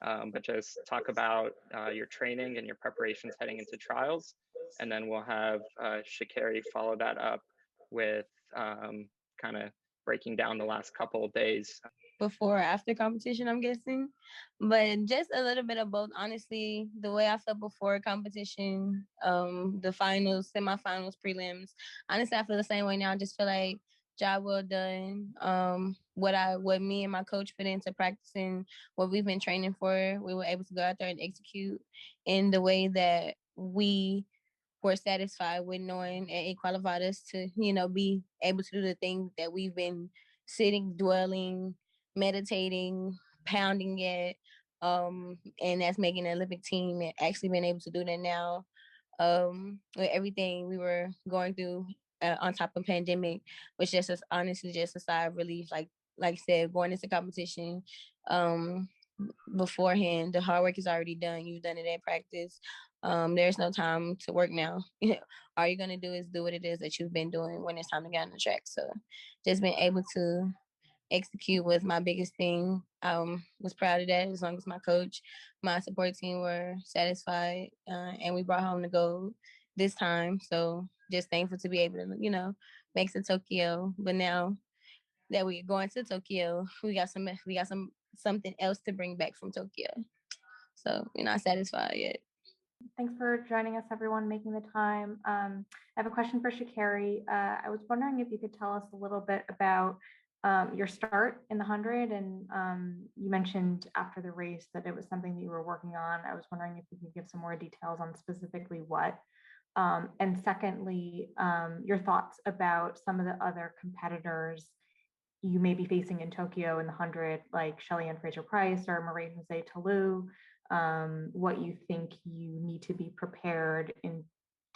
but just talk about your training and your preparations heading into trials. And then we'll have Sha'Carri follow that up with kind of breaking down the last couple of days. Before or after competition, I'm guessing. But just a little bit of both. Honestly, the way I felt before competition, the finals, semifinals, prelims. Honestly, I feel the same way now. I just feel like job well done. What me and my coach put into practicing what we've been training for, we were able to go out there and execute in the way that we were satisfied with knowing, and it qualified us to, be able to do the things that we've been sitting, dwelling, meditating, pounding it. And that's making an Olympic team and actually being able to do that now. With everything we were going through on top of pandemic, which just is honestly just a sigh of relief. Like I said, going into competition, beforehand, the hard work is already done. You've done it at practice. There's no time to work now. All you're gonna do is do what it is that you've been doing when it's time to get on the track. So just being able to execute was my biggest thing. Was proud of that, as long as my coach, my support team were satisfied, and we brought home the gold this time. So just thankful to be able to, make it to Tokyo. But now that we're going to Tokyo, we got something else to bring back from Tokyo. So we're not satisfied yet. Thanks for joining us, everyone, making the time. I have a question for Sha'Carri. I was wondering if you could tell us a little bit about your start in the 100. And you mentioned after the race that it was something that you were working on. I was wondering if you could give some more details on specifically what. And secondly, your thoughts about some of the other competitors you may be facing in Tokyo in the 100, like Shelly-Ann Fraser-Pryce or Marie-Josée Tallou, what you think you need to be prepared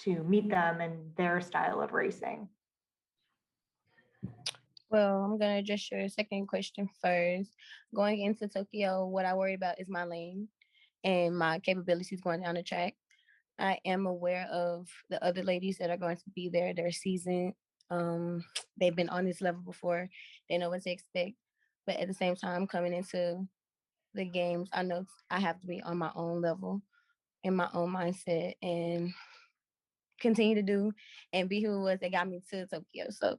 to meet them and their style of racing. Well, I'm going to address your second question first. Going into Tokyo, what I worry about is my lane and my capabilities going down the track. I am aware of the other ladies that are going to be there. They're seasoned. They've been on this level before. They know what to expect. But at the same time, coming into the games, I know I have to be on my own level, in my own mindset, and continue to do and be who it was that got me to Tokyo. So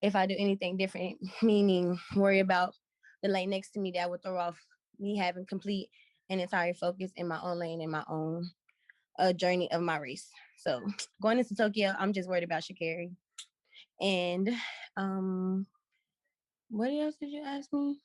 if I do anything different, meaning worry about the lane next to me, that would throw off me having complete and entire focus in my own lane and my own journey of my race. So going into Tokyo, I'm just worried about Sha'Carri. And what else did you ask me?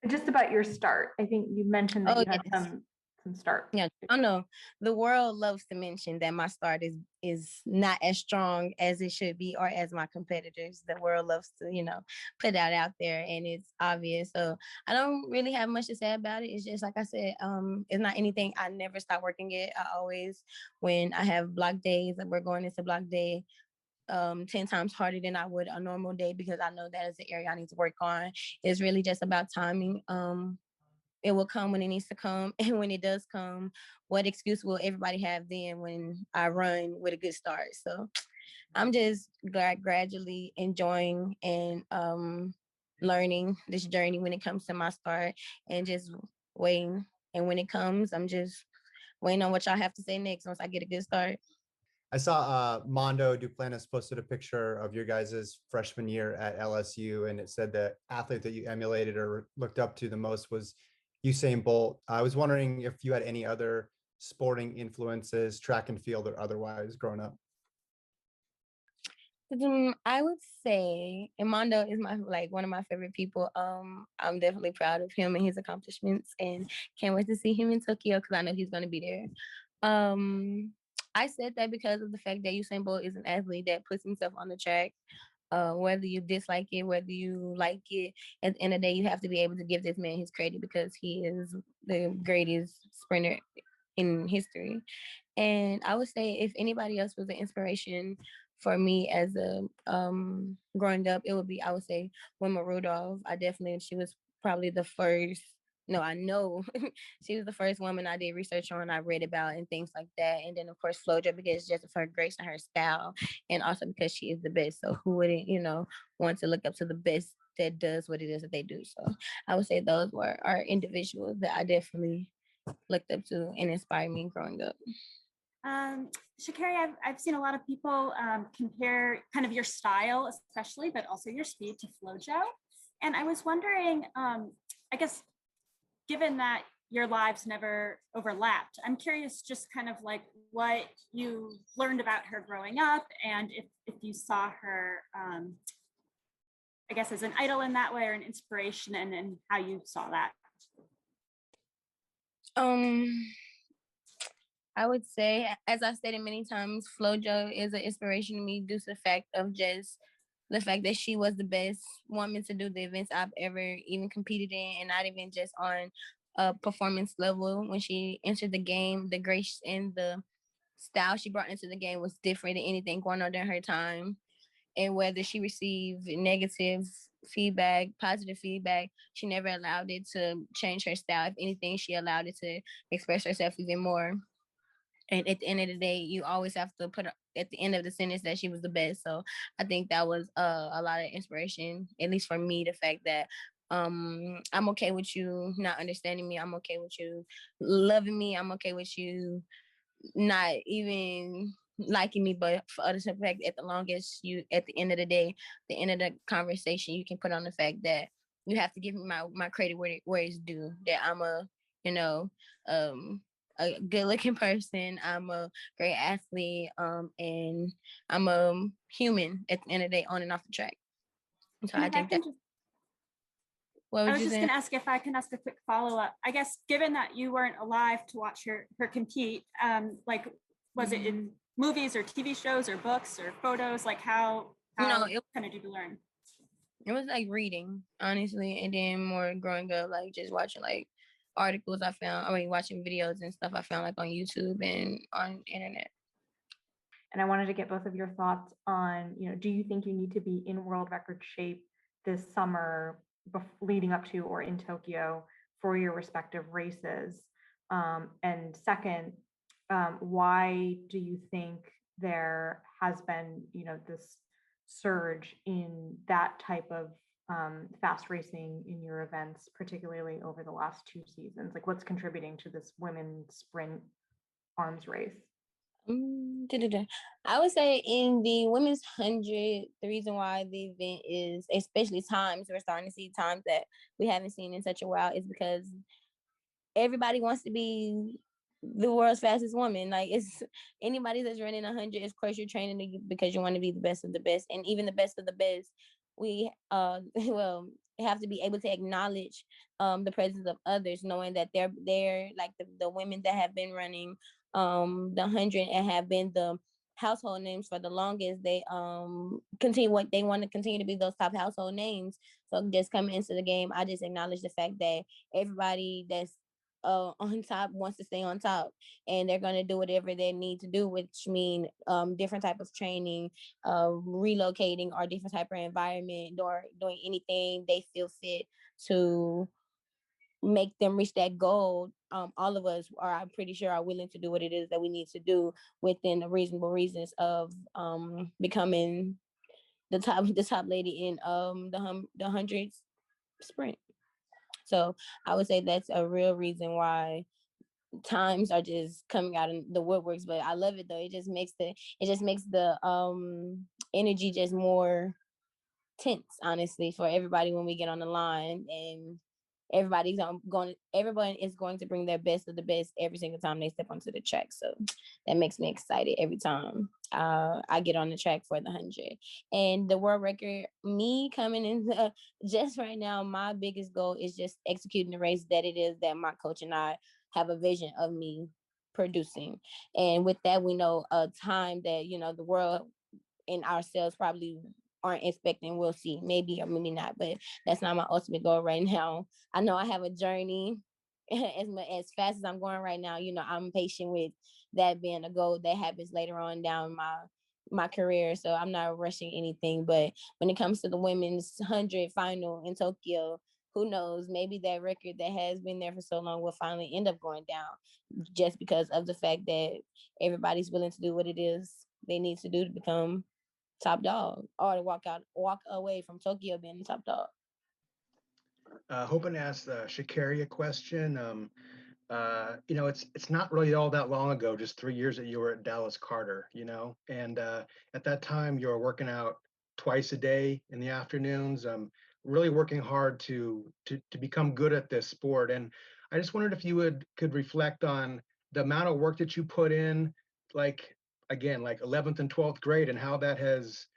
Just about your start. I think you mentioned that you had yes. some start. Yeah, I know the world loves to mention that my start is not as strong as it should be, or as my competitors. The world loves to, put that out there, and it's obvious. So I don't really have much to say about it. It's just like I said, it's not anything. I never stop working it. I always, when I have block days, and we're going into block day, 10 times harder than I would a normal day, because I know that is the area I need to work on. It's really just about timing. It will come when it needs to come. And when it does come, what excuse will everybody have then when I run with a good start? So I'm just gradually enjoying and learning this journey when it comes to my start, and just waiting. And when it comes, I'm just waiting on what y'all have to say next once I get a good start. I saw Mondo Duplantis posted a picture of your guys' freshman year at LSU, and it said the athlete that you emulated or looked up to the most was Usain Bolt. I was wondering if you had any other sporting influences, track and field or otherwise, growing up. I would say Mondo is one of my favorite people. I'm definitely proud of him and his accomplishments, and can't wait to see him in Tokyo because I know he's going to be there. I said that because of the fact that Usain Bolt is an athlete that puts himself on the track. Whether you dislike it, whether you like it, at the end of the day, you have to be able to give this man his credit because he is the greatest sprinter in history. And I would say if anybody else was an inspiration for me as a growing up, it would be, I would say, Wilma Rudolph. She was probably the first. No, I know she was the first woman I did research on, I read about and things like that. And then of course FloTrack, because just of her grace and her style, and also because she is the best. So who wouldn't, want to look up to the best that does what it is that they do. So I would say those are individuals that I definitely looked up to and inspired me growing up. Sha'Carri, I've seen a lot of people compare kind of your style, especially, but also your speed to FloJo. And I was wondering, I guess, given that your lives never overlapped, I'm curious just kind of like what you learned about her growing up and if you saw her, I guess, as an idol in that way or an inspiration and how you saw that. I would say, as I've stated many times, FloJo is an inspiration to me due to the fact of just the fact that she was the best woman to do the events I've ever even competed in, and not even just on a performance level. When she entered the game, the grace and the style she brought into the game was different than anything going on during her time. And whether she received negative feedback, positive feedback, she never allowed it to change her style. If anything, she allowed it to express herself even more. And at the end of the day, you always have to put at the end of the sentence that she was the best. So I think that was a lot of inspiration, at least for me, the fact that I'm okay with you not understanding me. I'm okay with you loving me. I'm okay with you not even liking me, but for other fact, at the longest, you at the end of the day, the end of the conversation, you can put on the fact that you have to give me my credit where it's due. That I'm a good looking person. I'm a great athlete, and I'm a human at the end of the day, on and off the track. So I think that. I was just going to ask if I can ask a quick follow-up. I guess, given that you weren't alive to watch her compete, like, was it in movies or TV shows or books or photos? Like, how kind of did you learn? It was like reading, honestly, and then more growing up, like just watching like articles watching videos and stuff I found like on YouTube and on internet. And I wanted to get both of your thoughts on, do you think you need to be in world record shape this summer leading up to or in Tokyo for your respective races? And second, why do you think there has been, this surge in that type of fast racing in your events, particularly over the last 2 seasons? Like, what's contributing to this women's sprint arms race? I would say in the women's 100, the reason why the event is, especially times, we're starting to see times that we haven't seen in such a while, is because everybody wants to be the world's fastest woman. Like, it's anybody that's running 100, of course you're training because you want to be the best of the best, and even the best of the best, we have to be able to acknowledge the presence of others, knowing that they're like the women that have been running the 100 and have been the household names for the longest. They they want to continue to be those top household names. So just coming into the game, I just acknowledge the fact that everybody that's on top wants to stay on top, and they're going to do whatever they need to do, which mean different type of training, relocating, or different type of environment, or doing anything they feel fit to make them reach that goal. All of us I'm pretty sure, are willing to do what it is that we need to do within the reasonable reasons of becoming the top lady in the 100 sprint. So I would say that's a real reason why times are just coming out in the woodworks. But I love it though. It just makes the energy just more tense, honestly, for everybody when we get on the line, and everyone is going to bring their best of the best every single time they step onto the track. So that makes me excited every time I get on the track for the 100. And the world record, me coming in just right now, my biggest goal is just executing the race that it is that my coach and I have a vision of me producing. And with that, we know a time that, the world and ourselves probably aren't expecting. We'll see, maybe or maybe not, but that's not my ultimate goal right now. I know I have a journey. As fast as I'm going right now, I'm patient with that being a goal that happens later on down my career. So I'm not rushing anything. But when it comes to the women's 100 final in Tokyo, who knows, maybe that record that has been there for so long will finally end up going down, just because of the fact that everybody's willing to do what it is they need to do to become top dog, or to walk away from Tokyo being the top dog. Hoping to ask Sha'Carri a question. It's not really all that long ago, just 3 years that you were at Dallas Carter, and at that time you were working out twice a day in the afternoons, really working hard to become good at this sport. And I just wondered if you could reflect on the amount of work that you put in, like again, like 11th and 12th grade, and how that has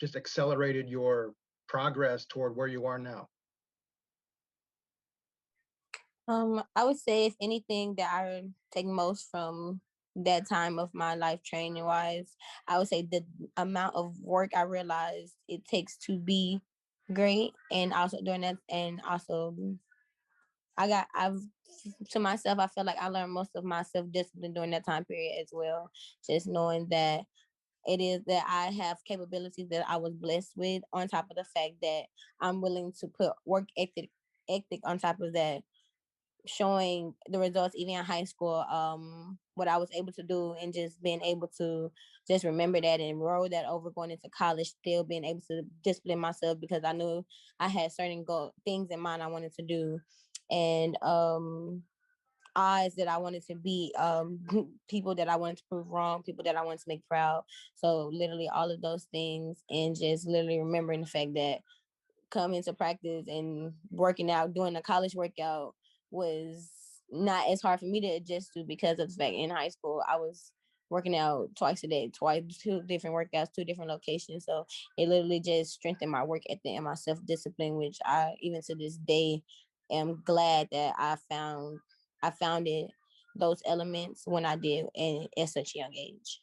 just accelerated your progress toward where you are now. I would say if anything that I take most from that time of my life training wise, I would say the amount of work I realized it takes to be great, and also during that, and also I've to myself, I feel like I learned most of my self-discipline during that time period as well. Just knowing that it is that I have capabilities that I was blessed with, on top of the fact that I'm willing to put work ethic on top of that, showing the results even in high school, what I was able to do, and just being able to just remember that and roll that over going into college, still being able to discipline myself because I knew I had certain things in mind I wanted to do, and odds that I wanted to be, people that I wanted to prove wrong, people that I wanted to make proud. So literally all of those things, and just literally remembering the fact that coming to practice and working out, doing a college workout was not as hard for me to adjust to, because of the fact in high school I was working out twice a day, two different workouts, two different locations. So it literally just strengthened my work ethic and my self-discipline, which I even to this day am glad that I found it those elements when I did and at such a young age.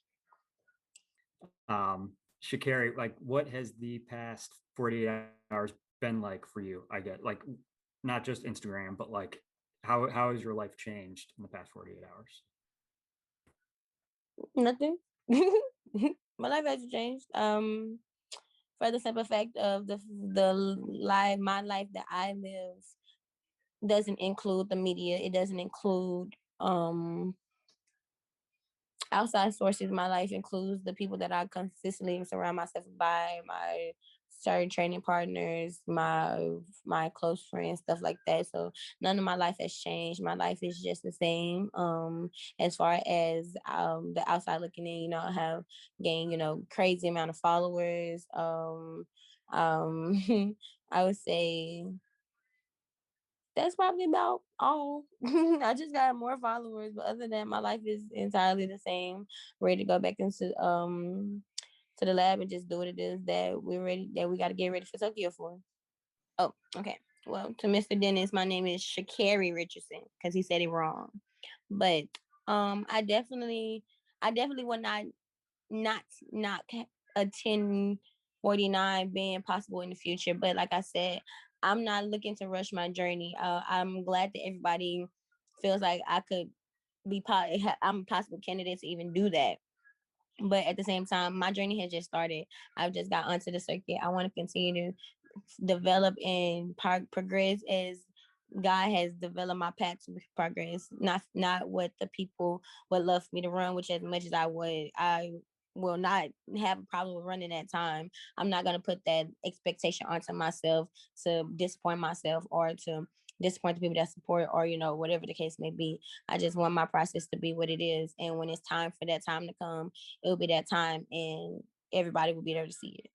Sha'Carri, like what has the past 48 hours been like for you? I get like not just Instagram, but like how has your life changed in the past 48 hours? Nothing. My life hasn't changed. For the simple fact of my life that I live doesn't include the media. It doesn't include outside sources. My life includes the people that I consistently surround myself by, my certain training partners, my close friends, stuff like that. So none of my life has changed. My life is just the same. As far as the outside looking in, I have gained, crazy amount of followers. I would say that's probably about all. I just got more followers, but other than that, my life is entirely the same. Ready to go back into to the lab and just do what it is that we got to get ready for Tokyo for. Oh, okay. Well, to Mr. Dennis, my name is Sha'Carri Richardson because he said it wrong. But I definitely would not a 1049 being possible in the future. But like I said, I'm not looking to rush my journey. I'm glad that everybody feels like I could I'm a possible candidate to even do that. But at the same time, my journey has just started. I've just got onto the circuit. I want to continue to develop and progress as God has developed my path to progress. Not what the people would love for me to run, which as much as I will not have a problem with running that time. I'm not gonna put that expectation onto myself to disappoint myself or to disappoint the people that support, or whatever the case may be. I just want my process to be what it is, and when it's time for that time to come, it'll be that time, and everybody will be there to see it.